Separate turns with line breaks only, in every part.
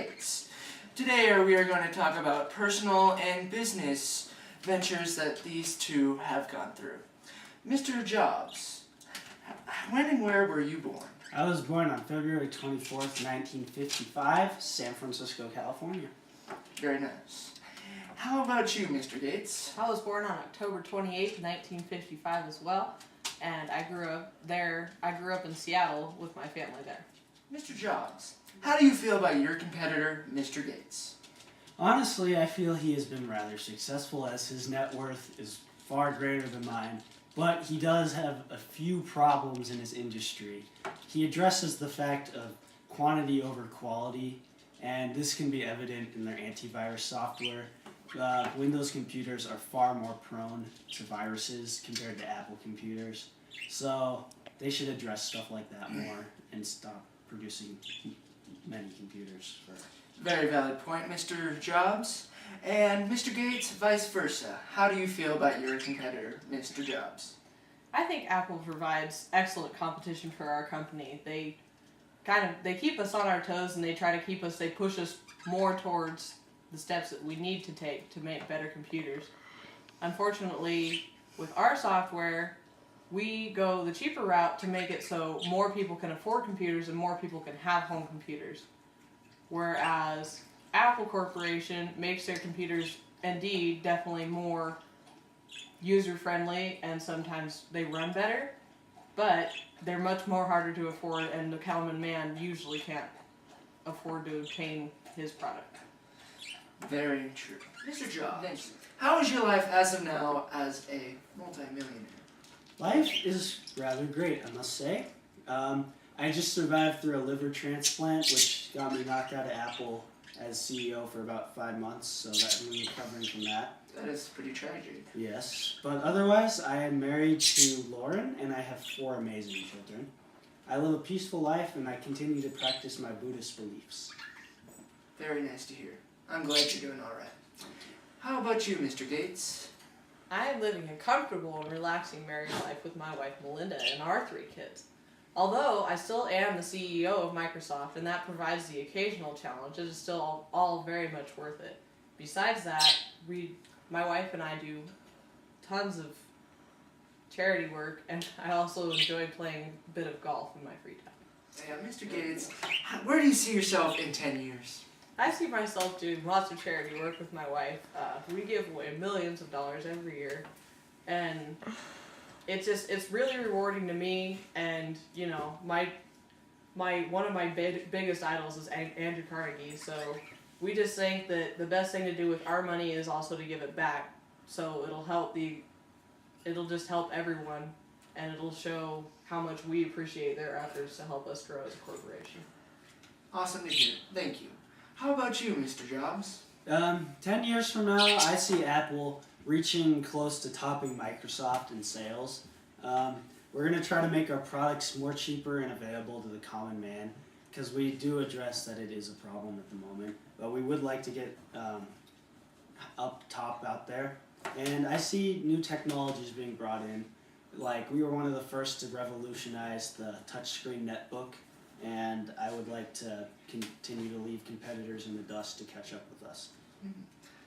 Gates. Today we are going to talk about personal and business ventures that these two have gone through. Mr. Jobs, when and where were you born?
I was born on February 24th, 1955, San Francisco, California.
Very nice. How about you, Mr. Gates?
I was born on October 28th, 1955 as well, and I grew up there. I grew up in Seattle with my family there.
Mr. Jobs, how do you feel about your competitor, Mr. Gates?
Honestly, I feel he has been rather successful as his net worth is far greater than mine, but he does have a few problems in his industry. He addresses the fact of quantity over quality, and this can be evident in their antivirus software. Windows computers are far more prone to viruses compared to Apple computers, so they should address stuff like that more and stop producing many computers.
Very valid point, Mr. Jobs. And Mr. Gates, vice versa. How do you feel about your competitor, Mr. Jobs?
I think Apple provides excellent competition for our company. They keep us on our toes, and they push us more towards the steps that we need to take to make better computers. Unfortunately, with our software, we go the cheaper route to make it so more people can afford computers and more people can have home computers. Whereas Apple Corporation makes their computers indeed definitely more user-friendly, and sometimes they run better, but they're much more harder to afford, and the common man usually can't afford to obtain his product.
Very true. Mr. Jobs, how is your life as of now as a multi-millionaire?
Life is rather great, I must say. I just survived through a liver transplant, which got me knocked out of Apple as CEO for about 5 months, so I'm recovering from that.
That is pretty tragic.
Yes, but otherwise, I am married to Lauren, and I have 4 amazing children. I live a peaceful life, and I continue to practice my Buddhist beliefs.
Very nice to hear. I'm glad you're doing all right. How about you, Mr. Gates?
I am living a comfortable and relaxing married life with my wife Melinda and our 3 kids. Although I still am the CEO of Microsoft, and that provides the occasional challenge, it is still all very much worth it. Besides that, my wife and I do tons of charity work, and I also enjoy playing a bit of golf in my free time.
Yeah, Mr. Gates, where do you see yourself in 10 years?
I see myself doing lots of charity work with my wife. We give away millions of dollars every year, and it's really rewarding to me. And you know, one of my biggest idols is Andrew Carnegie. So we just think that the best thing to do with our money is also to give it back. So it'll just help everyone, and it'll show how much we appreciate their efforts to help us grow as a corporation.
Awesome to hear. Thank you. How about you, Mr. Jobs?
10 years from now, I see Apple reaching close to topping Microsoft in sales. We're going to try to make our products more cheaper and available to the common man, because we do address that it is a problem at the moment, but we would like to get up top out there. And I see new technologies being brought in. Like, we were one of the first to revolutionize the touchscreen netbook, and I would like to continue to leave competitors in the dust to catch up with us.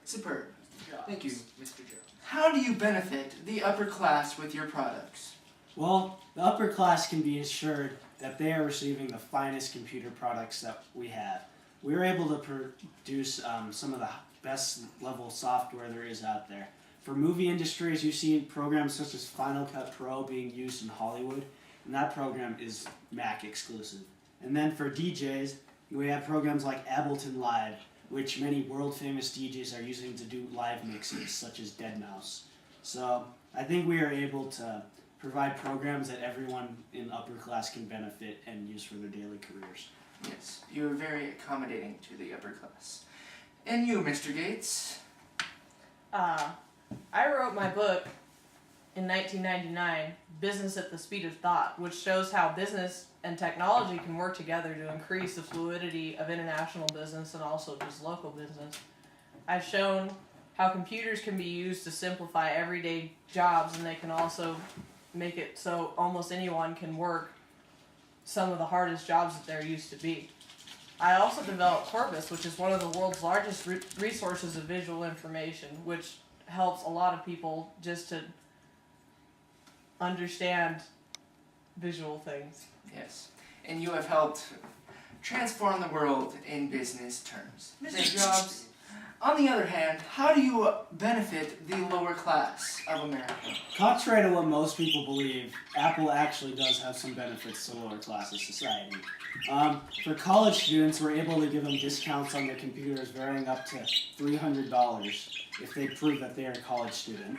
Superb. Thank you, Mr. Jobs. How do you benefit the upper class with your products?
Well, the upper class can be assured that they are receiving the finest computer products that we have. We are able to produce some of the best level software there is out there. For movie industries, you see programs such as Final Cut Pro being used in Hollywood, and that program is Mac exclusive. And then for DJs, we have programs like Ableton Live, which many world-famous DJs are using to do live mixes, such as Deadmau5. So I think we are able to provide programs that everyone in the upper class can benefit and use for their daily careers.
Yes, you are very accommodating to the upper class. And you, Mr. Gates?
I wrote my book in 1999, Business at the Speed of Thought, which shows how business and technology can work together to increase the fluidity of international business and also just local business. I've shown how computers can be used to simplify everyday jobs, and they can also make it so almost anyone can work some of the hardest jobs that there used to be. I also developed Corvus, which is one of the world's largest resources of visual information, which helps a lot of people just to understand visual things.
Yes. And you have helped transform the world in business terms. Mr. Jobs, on the other hand, how do you benefit the lower class of America?
Contrary to what most people believe, Apple actually does have some benefits to lower class of society. For college students, we're able to give them discounts on their computers varying up to $300 if they prove that they are a college student.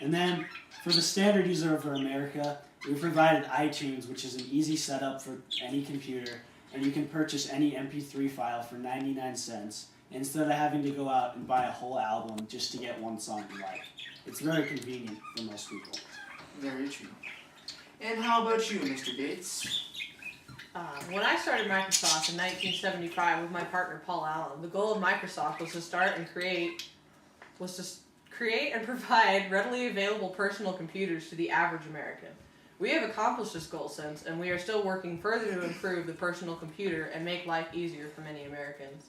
And then, for the standard user of America, we've provided iTunes, which is an easy setup for any computer, and you can purchase any MP3 file for 99 cents instead of having to go out and buy a whole album just to get one song you like. It's very convenient for most people.
Very true. And how about you, Mr. Gates?
When I started Microsoft in 1975 with my partner Paul Allen, the goal of Microsoft was to create and provide readily available personal computers to the average American. We have accomplished this goal since, and we are still working further to improve the personal computer and make life easier for many Americans.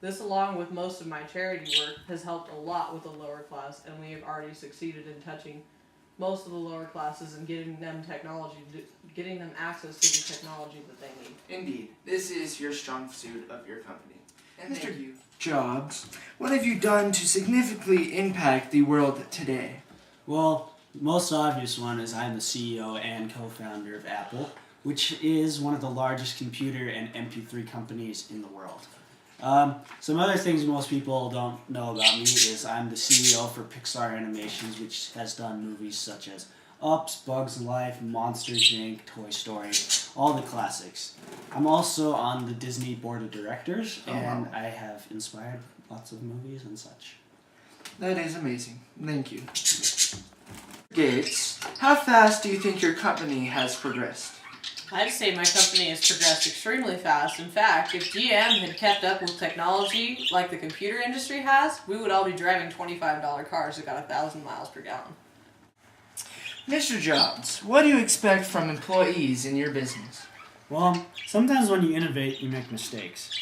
This, along with most of my charity work, has helped a lot with the lower class, and we have already succeeded in touching most of the lower classes and getting them access to the technology that they need.
Indeed, this is your strong suit of your company. And Mr. Jobs, what have you done to significantly impact the world today?
Well, the most obvious one is I'm the CEO and co-founder of Apple, which is one of the largest computer and MP3 companies in the world. Some other things most people don't know about me is I'm the CEO for Pixar Animations, which has done movies such as Ups, Bugs Life, Monsters, Inc., Toy Story, all the classics. I'm also on the Disney Board of Directors, and I have inspired lots of movies and such.
That is amazing. Thank you. Gates, how fast do you think your company has progressed?
I'd say my company has progressed extremely fast. In fact, if GM had kept up with technology like the computer industry has, we would all be driving $25 cars that got 1,000 miles per gallon.
Mr. Jobs, what do you expect from employees in your business?
Well, sometimes when you innovate, you make mistakes.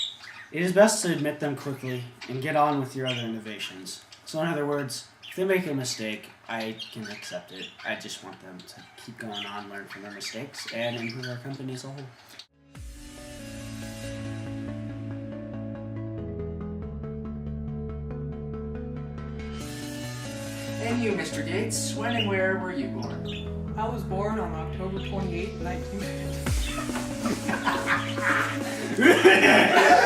It is best to admit them quickly and get on with your other innovations. So in other words, if they make a mistake, I can accept it. I just want them to keep going on, learn from their mistakes, and improve our company as a whole.
And you, Mr. Gates, when and where were you born?
I was born on October 28, 1950.